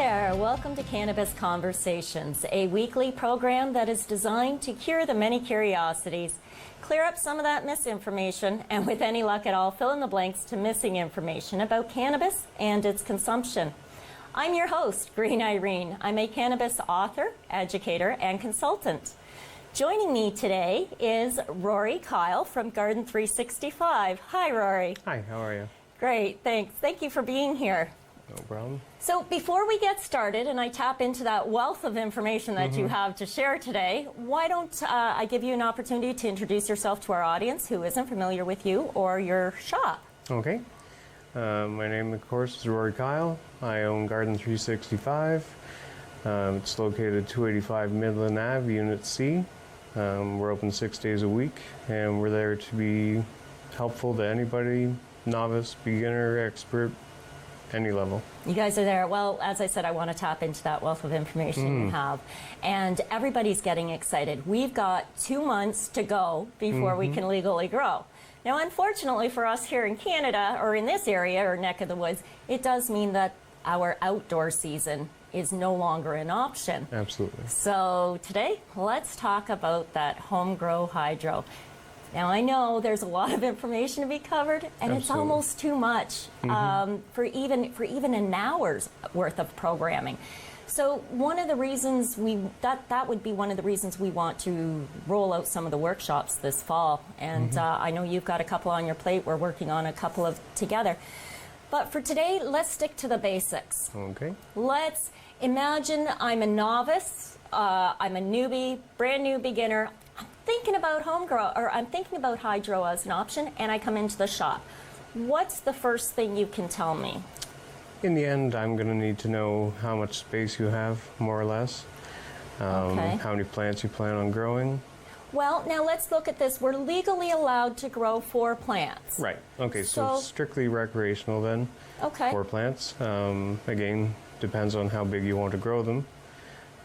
there, welcome to Cannabis Conversations, a weekly program that is designed to cure the many curiosities, clear up some of that misinformation, and with any luck at all, fill in the blanks to missing information about cannabis and its consumption. I'm your host, Green Irene. I'm a cannabis author, educator, and consultant. Joining me today is Rory Kyle from Garden 365. Hi, Rory. Hi, how are you? Great, thanks. Thank you for being here. No problem. So before we get started and I tap into that wealth of information that you have to share today, why don't I give you an opportunity to introduce yourself to our audience who isn't familiar with you or your shop? Okay. My name, of course, is Rory Kyle. I own Garden 365. It's located 285 Midland Ave, Unit C. We're open 6 days a week, and we're there to be helpful to anybody, novice, beginner, expert, any level. You guys are there. Well, as I said, I want to tap into that wealth of information you have. And everybody's getting excited. We've got 2 months to go before we can legally grow. Now, unfortunately for us here in Canada, or in this area or neck of the woods, it does mean that our outdoor season is no longer an option. Absolutely. So today, let's talk about that home grow hydro. Now, I know there's a lot of information to be covered, and it's almost too much for even an hour's worth of programming. So one of the reasons that would be one of the reasons we want to roll out some of the workshops this fall. And I know you've got a couple on your plate. We're working on a couple of together. But for today, let's stick to the basics. Okay. Let's imagine I'm a novice, I'm a newbie, brand new beginner. I'm thinking about home grow, or I'm thinking about hydro as an option, and I come into the shop. What's the first thing you can tell me? In the end, I'm going to need to know how much space you have, more or less. How many plants you plan on growing. Well, now let's look at this. We're legally allowed to grow 4 plants. Right. Okay, so strictly recreational then. Okay. 4 plants. Again, depends on how big you want to grow them.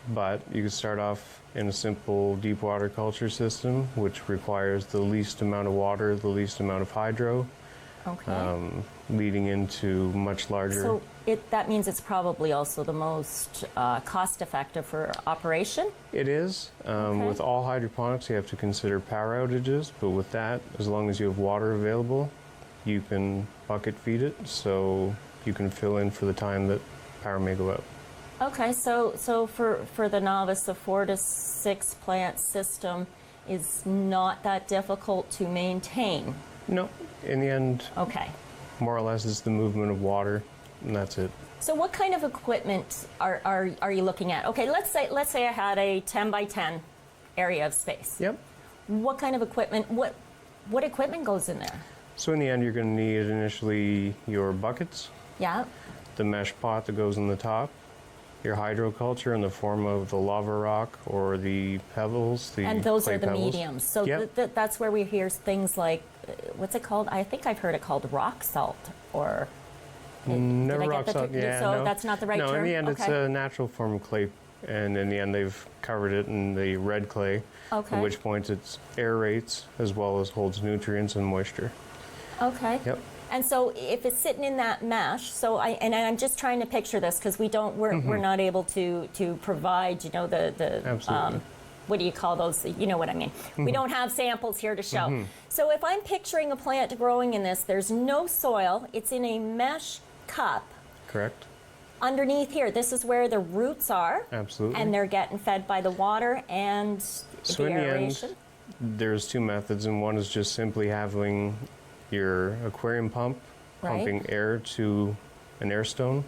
But you can start off in a simple deep water culture system, which requires the least amount of water, the least amount of hydro. Okay. Leading into much larger. So that means it's probably also the most cost-effective for operation? It is. With all hydroponics, you have to consider power outages, but with that, as long as you have water available, you can bucket feed it, so you can fill in for the time that power may go out. Okay, so for the novice, a 4 to 6 plant system is not that difficult to maintain. No, in the end, more or less it's the movement of water, and that's it. So what kind of equipment are you looking at? Okay, let's say I had a 10 by 10 area of space. Yep. What kind of equipment, what equipment goes in there? So in the end, you're going to need initially your buckets. Yeah. The mesh pot that goes in the top. Your hydroculture in the form of the lava rock or the pebbles, and those clay are the pebbles. mediums. So that's where we hear things like, what's it called? I think I've heard it called rock salt, or never rock salt. Yeah, so no. that's not the right term. No, in the end, it's a natural form of clay, and in the end, they've covered it in the red clay. Okay. At which point, it aerates as well as holds nutrients and moisture. Okay. Yep. And so if it's sitting in that mesh, I'm just trying to picture this because we're not able to provide, Absolutely. What do you call those? You know what I mean. We don't have samples here to show. So if I'm picturing a plant growing in this, there's no soil. It's in a mesh cup. Correct. Underneath here, this is where the roots are. Absolutely. And they're getting fed by the water and so the in aeration. The end, there's 2 methods, and one is just simply having your aquarium pump pumping air to an air stone,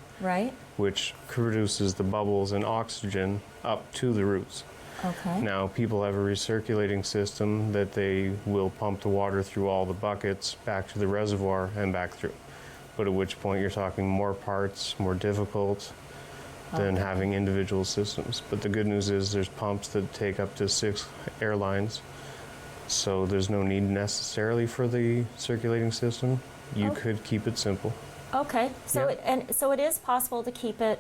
which produces the bubbles and oxygen up to the roots. Okay. Now, people have a recirculating system that they will pump the water through all the buckets back to the reservoir and back through. But at which point you're talking more parts, more difficult than having individual systems. But the good news is there's pumps that take up to 6 airlines. So there's no need necessarily for the circulating system. You could keep it simple. Okay, so it is possible to keep it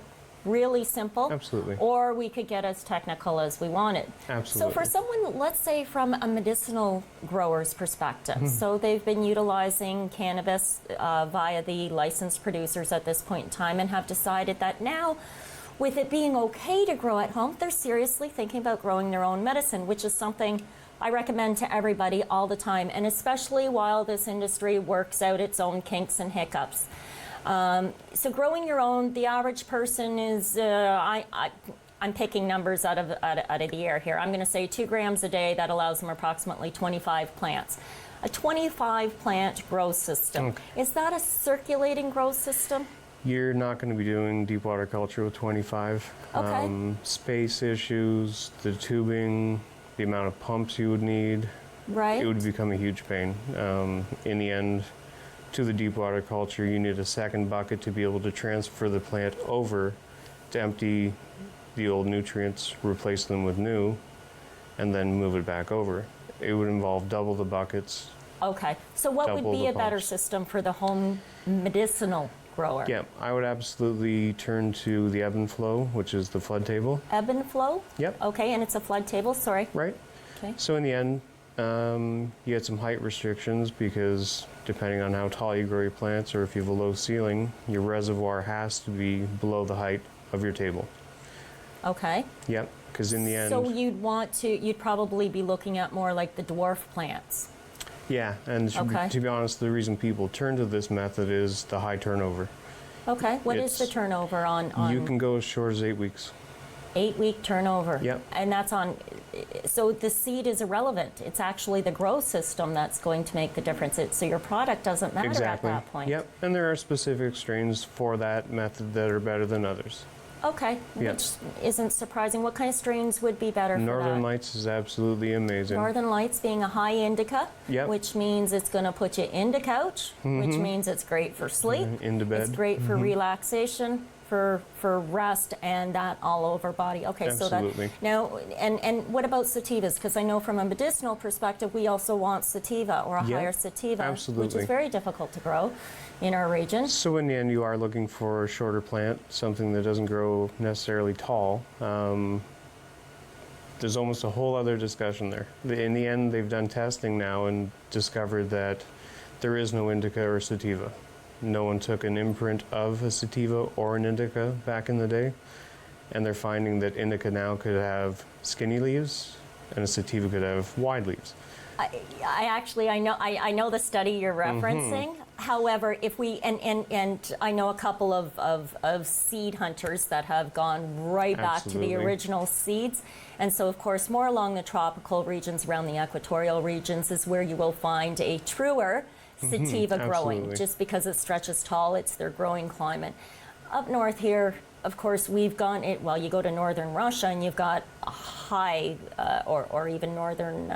really simple. Absolutely. Or we could get as technical as we wanted. Absolutely. So for someone, let's say from a medicinal grower's perspective, so they've been utilizing cannabis via the licensed producers at this point in time and have decided that now with it being okay to grow at home, they're seriously thinking about growing their own medicine, which is something I recommend to everybody all the time, and especially while this industry works out its own kinks and hiccups. So growing your own, the average person is, I'm picking numbers out of the air here. I'm going to say 2 grams a day. That allows them approximately 25 plants. A 25 plant grow system. Okay. Is that a circulating grow system? You're not going to be doing deep water culture with 25. Okay. Space issues, the tubing, the amount of pumps you would need, Right. it would become a huge pain. In the end, to the deep water culture, you need a second bucket to be able to transfer the plant over to empty the old nutrients, replace them with new, and then move it back over. It would involve double the buckets. Okay. So what would Double be the a better pumps. system for the home medicinal grower? Yeah, I would absolutely turn to the ebb and flow, which is the flood table. Ebb and flow? Yep. Okay, and it's a flood table, sorry. Right. Okay. So in the end, you get some height restrictions because depending on how tall you grow your plants or if you have a low ceiling, your reservoir has to be below the height of your table. Okay. Yep, because in the end, So you'd probably be looking at more like the dwarf plants. yeah, and Okay. to be honest, the reason people turn to this method is the high turnover. Okay. What is the It's- turnover on You can go as short as 8 weeks. 8-week turnover? Yep. And that's on, so the seed is irrelevant. It's actually the grow system that's going to make the difference. So your product doesn't matter Exactly. at that point. Yep, and there are specific strains for that method that are better than others. Okay, Yep. which isn't surprising. What kind of strains would be better for Northern that? Lights is absolutely amazing. Northern Lights being a high indica, Yep. which means it's going to put you into couch, which means it's great for sleep. Into bed. It's great for relaxation, for rest, and that all over body. Okay, Absolutely. so that now, and what about sativas? Because I know from a medicinal perspective, we also want sativa or a Yep, higher sativa, which absolutely. is very difficult to grow in our region. So in the end, you are looking for a shorter plant, something that doesn't grow necessarily tall. There's almost a whole other discussion there. In the end, they've done testing now and discovered that there is no indica or sativa. No one took an imprint of a sativa or an indica back in the day, and they're finding that indica now could have skinny leaves and a sativa could have wide leaves. I know the study you're referencing. However, if we and I know a couple of seed hunters that have gone right back to the Absolutely. original seeds, and so of course more along the tropical regions, around the equatorial regions, is where you will find a truer sativa growing, Absolutely. just because it stretches tall. It's their growing climate. Up north here, of course, we've gone it. Well, you go to northern Russia and you've got a high, or even northern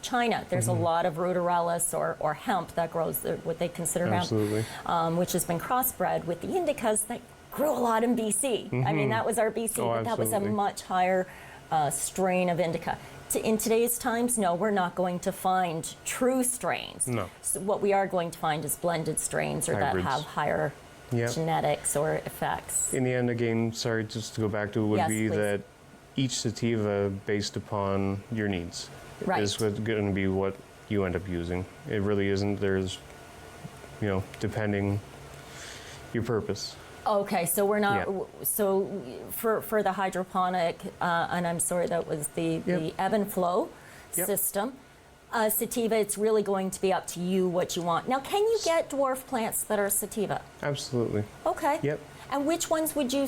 China. There's a lot of ruderellus or hemp that grows what they consider Absolutely. hemp, which has been crossbred with the indicas that grew a lot in BC. I mean, that was our BC, Oh, but that was a absolutely. much higher strain of indica. In today's times, no, we're not going to find true strains. No. So what we are going to find is blended strains or Hybrids. that have higher Yep. genetics or effects. In the end, again, sorry, just to go back to it, would Yes, be please. that each sativa, based upon your needs, Right. is going to be what you end up using. It really isn't. There's, depending your purpose. Okay, so we're not. Yeah. So for the hydroponic, and I'm sorry, that was the Yep. ebb and flow Yep. system. Sativa, it's really going to be up to you what you want. Now, can you get dwarf plants that are sativa? Absolutely. Okay. Yep. And which ones would you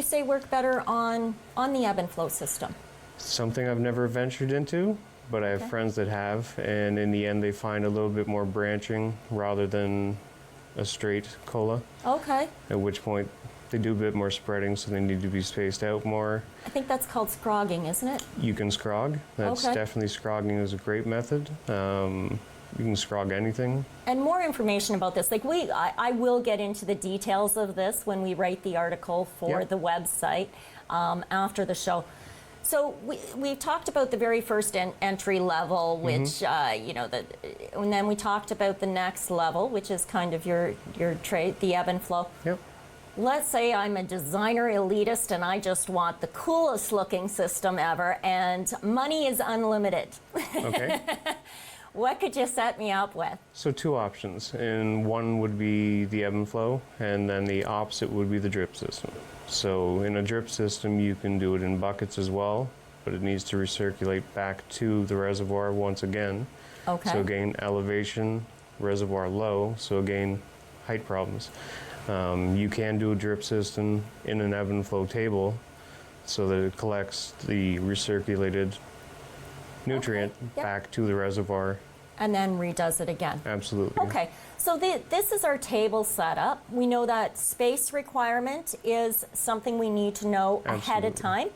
say work better on the ebb and flow system? Something I've never ventured into, but I have Okay. friends that have, and in the end, they find a little bit more branching rather than a straight cola, Okay. at which point they do a bit more spreading, so they need to be spaced out more. I think that's called scrogging, isn't it? You can scrog. That's Okay. definitely, scrogging is a great method. You can scrog anything. And more information about this, I will get into the details of this when we write the article for Yep. the website after the show. So we talked about the very first entry level, which and then we talked about the next level, which is kind of your trade, the ebb and flow. Yep. Let's say I'm a designer elitist and I just want the coolest looking system ever, and money is unlimited. Okay. What could you set me up with? So two options, and one would be the ebb and flow, and then the opposite would be the drip system. So in a drip system, you can do it in buckets as well, but it needs to recirculate back to the reservoir once again. Okay. So again, elevation, reservoir low, so again, height problems. You can do a drip system in an ebb and flow table so that it collects the recirculated nutrient Yep. back to the reservoir. And then redoes it again. Absolutely. Okay, so this is our table setup. We know that space requirement is something we need to know ahead of Absolutely. time.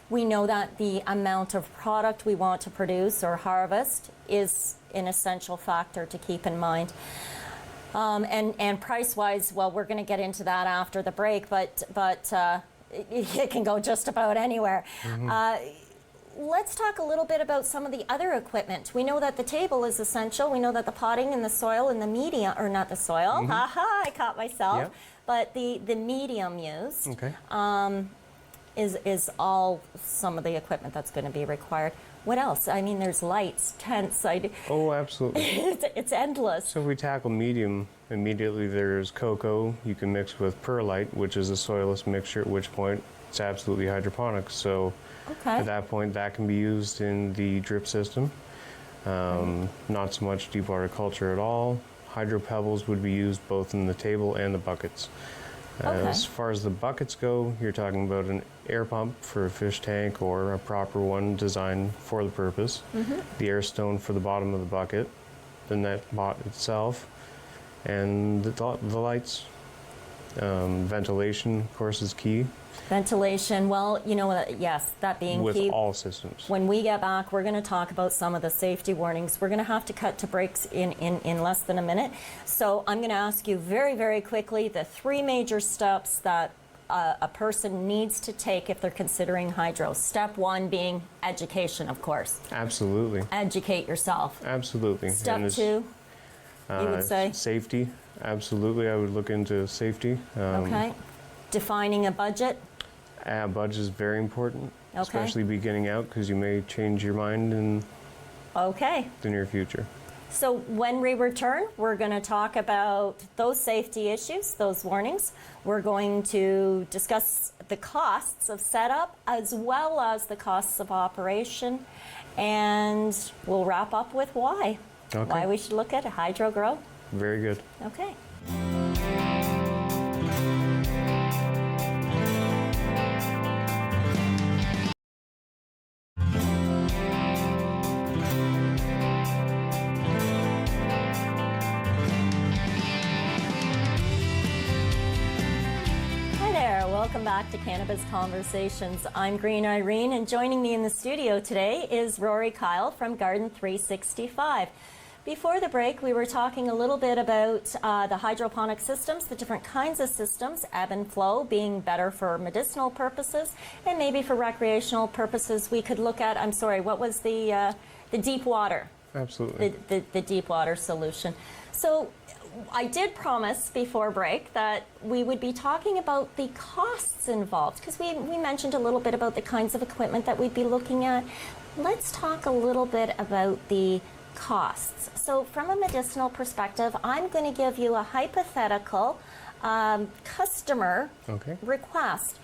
We know that the amount of product we want to produce or harvest is an essential factor to keep in mind. And price-wise, well, we're going to get into that after the break, but it can go just about anywhere. Let's talk a little bit about some of the other equipment. We know that the table is essential. We know that the potting and the soil and the medium, or not the soil, haha, I caught myself, Yep. but the medium used Okay. is all some of the equipment that's going to be required. What else? I mean, there's lights, tents, Oh, absolutely. it's endless. So if we tackle medium, immediately there's cocoa you can mix with perlite, which is a soilless mixture, at which point it's absolutely hydroponics. So Okay. at that point, that can be used in the drip system. Not so much deep water culture at all. Hydro pebbles would be used both in the table and the buckets. Okay. As far as the buckets go, you're talking about an air pump for a fish tank or a proper one designed for the purpose. The air stone for the bottom of the bucket, the net pot itself, and the lights. Ventilation, of course, is key Ventilation, well, you know what, yes, that being with key. all systems. When we get back, we're going to talk about some of the safety warnings. We're going to have to cut to breaks in less than a minute. So I'm going to ask you very, very quickly the three major steps that a person needs to take if they're considering hydro. Step one being education, of course. Absolutely. Educate yourself. Absolutely. Step And it's, two, you would say? Safety. Absolutely. I would look into safety. Okay. Defining a budget. Budget is very important, Okay. especially beginning out, because you may change your mind in Okay. the near future. So when we return, we're going to talk about those safety issues, those warnings. We're going to discuss the costs of setup as well as the costs of operation, and we'll wrap up with why. Okay. Why we should look at hydro grow. Very good. Okay. Welcome back to Cannabis Conversations. I'm Green Irene, and joining me in the studio today is Rory Kyle from Garden 365. Before the break, we were talking a little bit about the hydroponic systems, the different kinds of systems, ebb and flow being better for medicinal purposes, and maybe for recreational purposes we could look at, I'm sorry, what was the deep water? Absolutely. The deep water solution. So I did promise before break that we would be talking about the costs involved, because we mentioned a little bit about the kinds of equipment that we'd be looking at. Let's talk a little bit about the costs. So from a medicinal perspective, I'm going to give you a hypothetical customer Okay. request.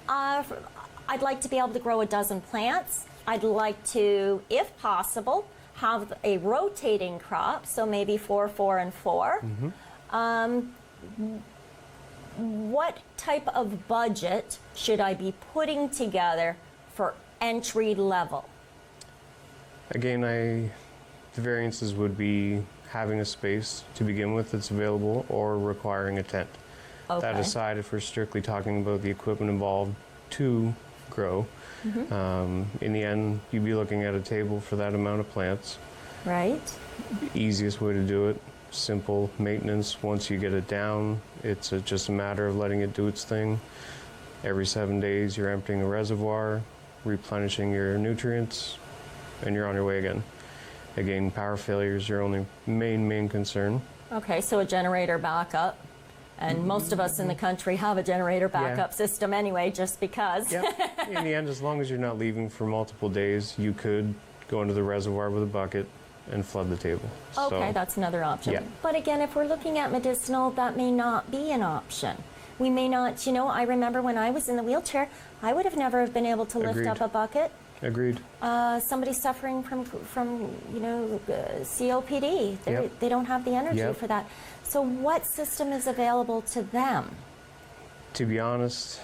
I'd like to be able to grow a dozen plants. I'd like to, if possible, have a rotating crop, so maybe 4, 4, and 4. What type of budget should I be putting together for entry level? Again, the variances would be having a space to begin with that's available or requiring a tent. Okay. That aside, if we're strictly talking about the equipment involved to grow, in the end, you'd be looking at a table for that amount of plants. Right. Easiest way to do it, simple maintenance. Once you get it down, it's just a matter of letting it do its thing. Every 7 days, you're emptying the reservoir, replenishing your nutrients, and you're on your way again. Again, power failure is your only main concern. Okay, so a generator backup. And most of us in the country have a generator backup system anyway, just because. Yeah. In the end, as long as you're not leaving for multiple days, you could go into the reservoir with a bucket and flood the table. Okay, So, that's another option. yeah. But again, if we're looking at medicinal, that may not be an option. We may not, I remember when I was in the wheelchair, I would have never been able to lift Agreed. up a bucket. Agreed. Somebody suffering from COPD, Yep. they don't have the energy Yep. for that. So what system is available to them? To be honest,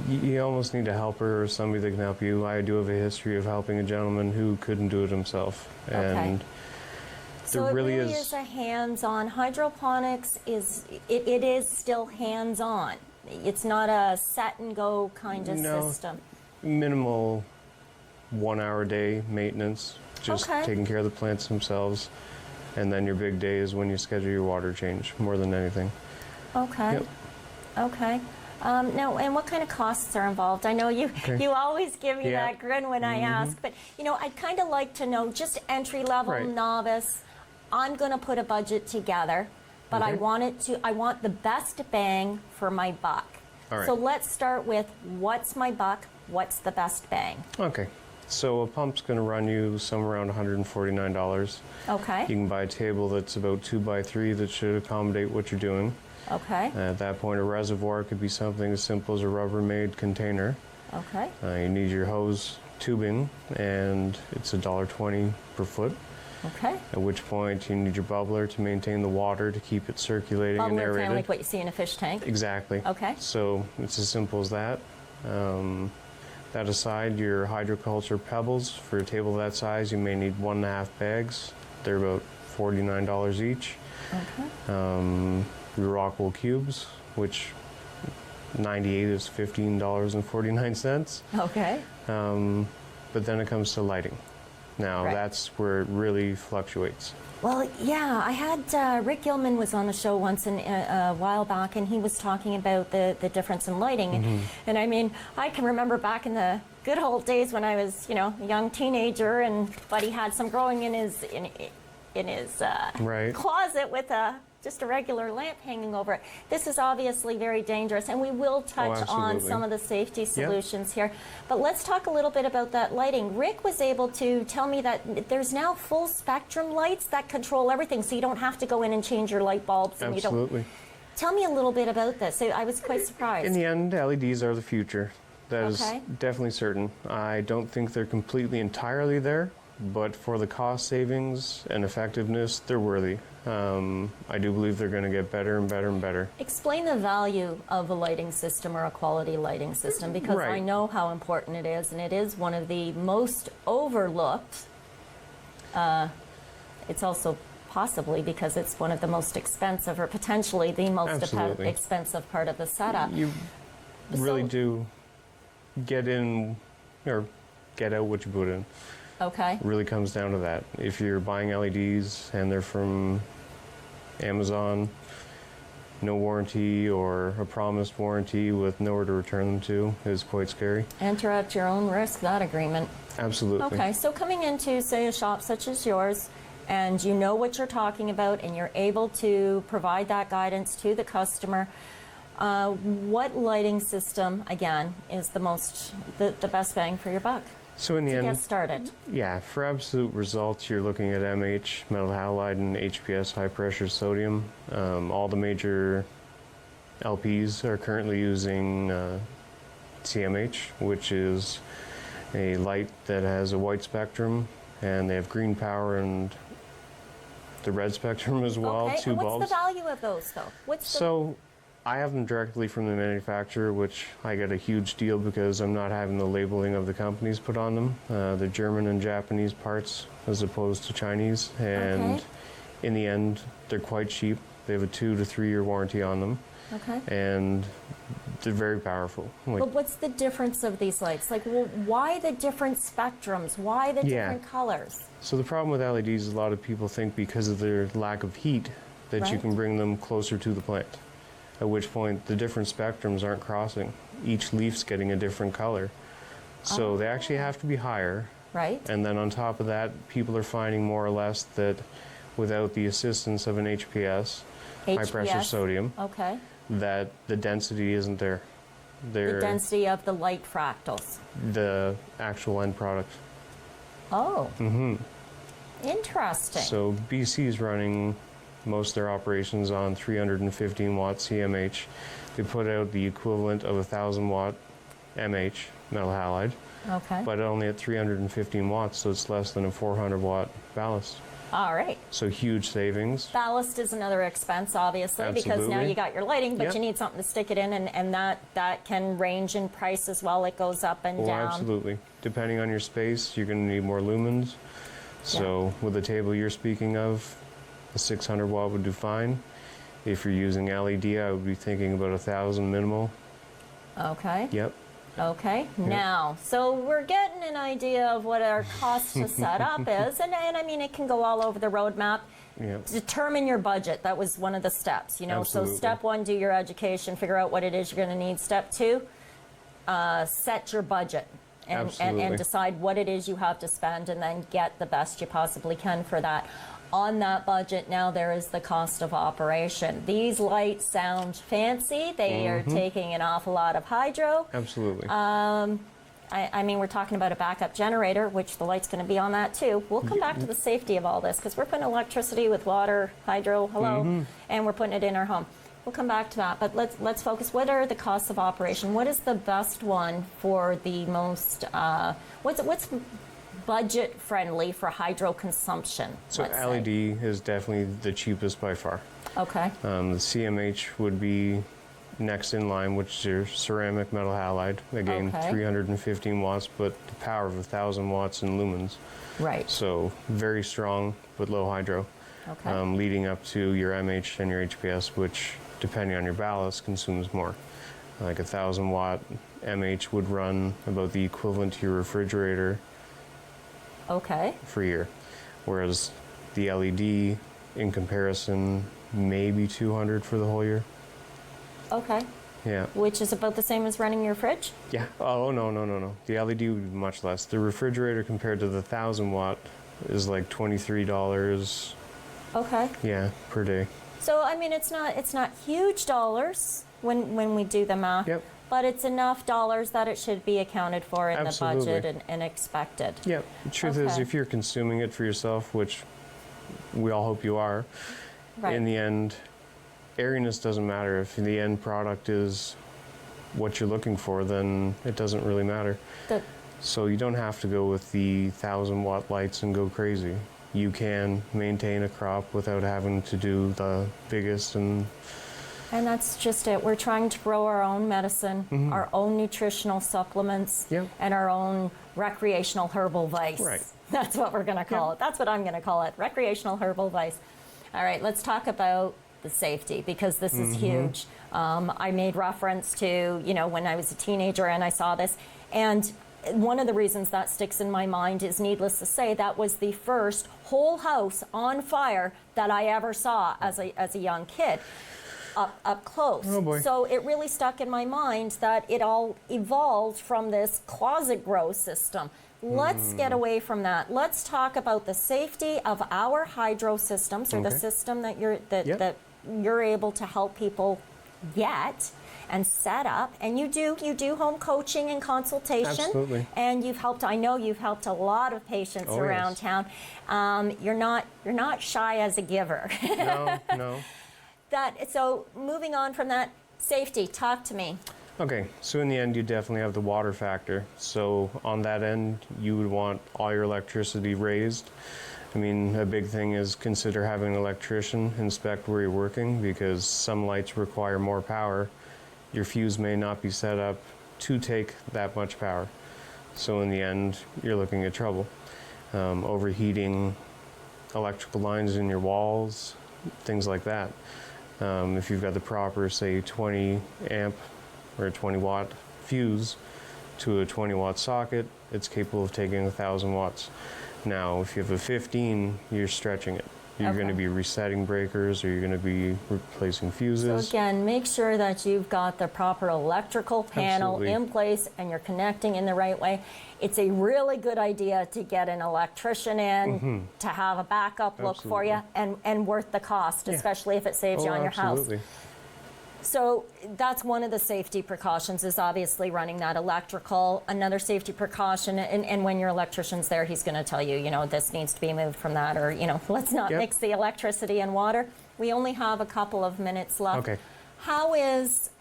you almost need a helper or somebody that can help you. I do have a history of helping a gentleman who couldn't do it himself. And So there it really really is. is a hands-on. Hydroponics it is still hands-on. It's not a set and go kind of No. system. Minimal 1 hour day maintenance, just Okay. taking care of the plants themselves. And then your big day is when you schedule your water change, more than anything. Okay. Yep. Okay. Now, and what kind of costs are involved? I know you Okay. you always give me Yeah. that grin when I ask, but I'd kind of like to know, just entry level, Right. novice. I'm going to put a budget together, but I Okay. want the best bang for my buck. All right. So let's start with what's my buck? What's the best bang? Okay. So a pump's going to run you somewhere around $149. Okay. You can buy a table that's about 2 by 3 that should accommodate what you're doing. Okay. At that point, a reservoir could be something as simple as a Rubbermaid container. Okay. You need your hose tubing, and it's $1.20 per foot. Okay. At which point, you need your bubbler to maintain the water to keep it circulating and Bubbler, kind aerated. of like what you see in a fish tank. Exactly. Okay. So it's as simple as that. That aside, your hydroculture pebbles for a table that size, you may need 1.5 bags. They're about $49 each. Okay. Your rockwool cubes, which 98 is $15.49. Okay. But then it comes to lighting. Now Right. that's where it really fluctuates. Well, yeah, I had Rick Gilman was on the show once a while back, and he was talking about the difference in lighting. And I mean, I can remember back in the good old days when I was, a young teenager, and Buddy had some growing in his Right. closet with just a regular lamp hanging over it. This is obviously very dangerous, and we will touch on absolutely. some of the safety solutions here. But let's talk a little bit about that lighting. Rick was able to tell me that there's now full spectrum lights that control everything, so you don't have to go in and change your light bulbs. And Absolutely. You don't. Tell me a little bit about this. I was quite surprised. In the end, LEDs are the future. That is Okay. definitely certain. I don't think they're completely entirely there, but for the cost savings and effectiveness, they're worthy. I do believe they're going to get better and better and better. Explain the value of a lighting system or a quality lighting system, because I Right. know how important it is, and it is one of the most overlooked. It's also possibly because it's one of the most expensive, or potentially the most Absolutely. expensive part of the setup. You really So- do get in or get out what you put in. Okay. It really comes down to that. If you're buying LEDs and they're from Amazon, no warranty or a promised warranty with nowhere to return them to is quite scary. Enter at your own risk, that agreement. Absolutely. Okay, so coming into, say, a shop such as yours, and you know what you're talking about, and you're able to provide that guidance to the customer, what lighting system, again, is the best bang for your buck So in the to end, get started? yeah, for absolute results, you're looking at MH, metal halide, and HPS, high pressure sodium. All the major LPs are currently using CMH, which is a light that has a white spectrum, and they have green power and the red spectrum as well, Okay, two and what's bulbs. the value of those, though? What's the So I have them directly from the manufacturer, which I get a huge deal because I'm not having the labeling of the companies put on them. They're German and Japanese parts as opposed to Chinese. And Okay. in the end, they're quite cheap. They have a 2 to 3 year warranty on them. Okay. And they're very powerful. Like, But what's the difference of these lights? Like, well, why the different spectrums? Why the Yeah. different colors? so the problem with LEDs is a lot of people think because of their lack of heat that you Right. can bring them closer to the plant. At which point the different spectrums aren't crossing. Each leaf's getting a different color. So they actually have to be higher. Right? And then on top of that, people are finding more or less that without the assistance of an HPS, high pressure HPS. sodium, Okay. that the density isn't there. The density of the light fractals. the actual end product. Oh. Interesting. So BC is running most of their operations on 315 watt CMH. They put out the equivalent of 1,000 watt MH, metal halide, Okay. but only at 315 watts, so it's less than a 400 watt ballast. All right. So huge savings. Ballast is another expense, obviously, because now Absolutely. you got your lighting, but Yep. you need something to stick it in, and that can range in price as well. It goes up and Oh, down. absolutely. Depending on your space, you're going to need more lumens. So with the table you're speaking of, a 600 watt would do fine. If you're using LED, I would be thinking about 1,000 minimal. Okay. Yep. Okay. Now, so we're getting an idea of what our cost to set up is, and I mean, it can go all over the roadmap. Yep. Determine your budget. That was one of the steps, So Absolutely. step one, do your education, figure out what it is you're going to need. Step two, set your budget and Absolutely. decide what it is you have to spend, and then get the best you possibly can for that. On that budget, now there is the cost of operation. These lights sound fancy. They are taking an awful lot of hydro. Absolutely. I mean, we're talking about a backup generator, which the light's going to be on that too. We'll come back to the safety of all this, because we're putting electricity with water, hydro, and we're putting it in our home. We'll come back to that, but let's focus. What are the costs of operation? What is the best one for the most? What's budget friendly for hydro consumption? So let's say? LED is definitely the cheapest by far. Okay. The CMH would be next in line, which is your ceramic metal halide. Again, Okay. 315 watts, but the power of 1,000 watts in lumens. Right. So very strong, but low hydro. Okay. Leading up to your MH and your HPS, which, depending on your ballast, consumes more. Like 1,000 watt MH would run about the equivalent to your refrigerator Okay. for a year, whereas the LED, in comparison, maybe 200 for the whole year. Okay. Yeah. Which is about the same as running your fridge? Yeah. Oh, no. The LED would be much less. The refrigerator compared to the 1,000 watt is like $23, Okay. yeah, per day. So I mean, it's not huge dollars when we do the math. Yep. But it's enough dollars that it should be accounted for in Absolutely. the budget and expected. Yeah. The truth is, Okay. if you're consuming it for yourself, which we all hope you are, Right. in the end, airiness doesn't matter. If the end product is what you're looking for, then it doesn't really matter. The- So you don't have to go with the 1,000 watt lights and go crazy. You can maintain a crop without having to do the biggest and And that's just it. We're trying to grow our own medicine, our own nutritional supplements, Yep. and our own recreational herbal vice. Right. That's what we're going to call it. That's what I'm going to call it, recreational herbal vice. All right, let's talk about the safety, because this is huge. I made reference to, when I was a teenager and I saw this, and one of the reasons that sticks in my mind is, needless to say, that was the first whole house on fire that I ever saw as a young kid. Up close. Oh, boy. So it really stuck in my mind that it all evolved from this closet grow system. Let's get away from that. Let's talk about the safety of our hydro systems, or the Okay. system that Yep. that you're able to help people get and set up. And you do home coaching and consultation. Absolutely. And I know you've helped a lot of patients Oh, around yes. town. You're not shy as a giver. No. So moving on from that, safety, talk to me. Okay, so in the end, you definitely have the water factor. So on that end, you would want all your electricity raised. I mean, a big thing is consider having an electrician inspect where you're working, because some lights require more power. Your fuse may not be set up to take that much power. So in the end, you're looking at trouble. Overheating electrical lines in your walls, things like that. If you've got the proper, say, 20 amp or a 20 watt fuse to a 20 watt socket, it's capable of taking 1,000 watts. Now, if you have a 15, you're stretching it. You're Okay. going to be resetting breakers, or you're going to be replacing So fuses. again, make sure that you've got the proper electrical panel Absolutely. in place and you're connecting in the right way. It's a really good idea to get an electrician in to have a backup look for you, and worth the cost, especially if it saves you on your house. Absolutely. So that's one of the safety precautions, is obviously running that electrical. Another safety precaution, and when your electrician's there, he's going to tell you, this needs to be moved from that, or, let's not Yep. mix the electricity and water. We only have a couple of minutes left. Okay. How is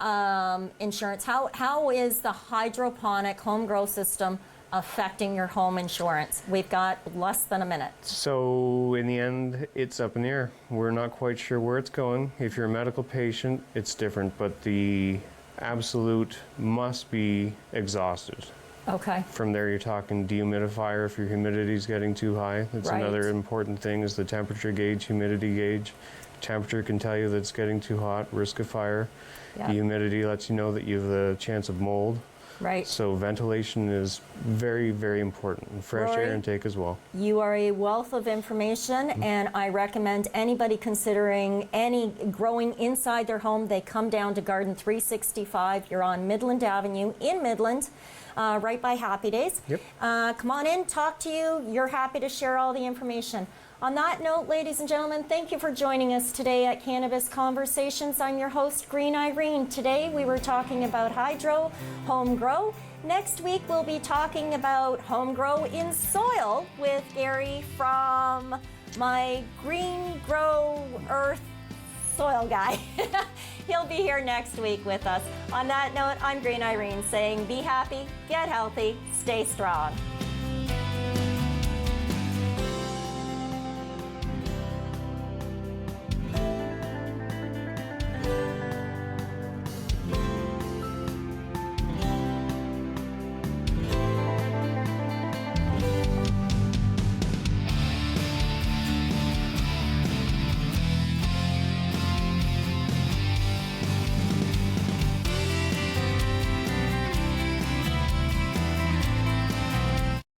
insurance? How is the hydroponic home grow system affecting your home insurance? We've got less than a minute. So in the end, it's up in the air. We're not quite sure where it's going. If you're a medical patient, it's different, but the absolute must be exhausted. Okay. From there, you're talking dehumidifier if your humidity is getting too high. That's Right. another important thing, is the temperature gauge, humidity gauge. Temperature can tell you that it's getting too hot, risk of fire. Yeah. The humidity lets you know that you have the chance of mold. Right. So ventilation is very, very important, and fresh Rory? air intake as well. You are a wealth of information, and I recommend anybody considering any growing inside their home, they come down to Garden 365. You're on Midland Avenue in Midland, right by Happy Days. Yep. Come on in, talk to you. You're happy to share all the information. On that note, ladies and gentlemen, thank you for joining us today at Cannabis Conversations. I'm your host, Green Irene. Today we were talking about hydro, home grow. Next week we'll be talking about home grow in soil with Gary from my Green Grow Earth soil guy. He'll be here next week with us. On that note, I'm Green Irene saying be happy, get healthy, stay strong.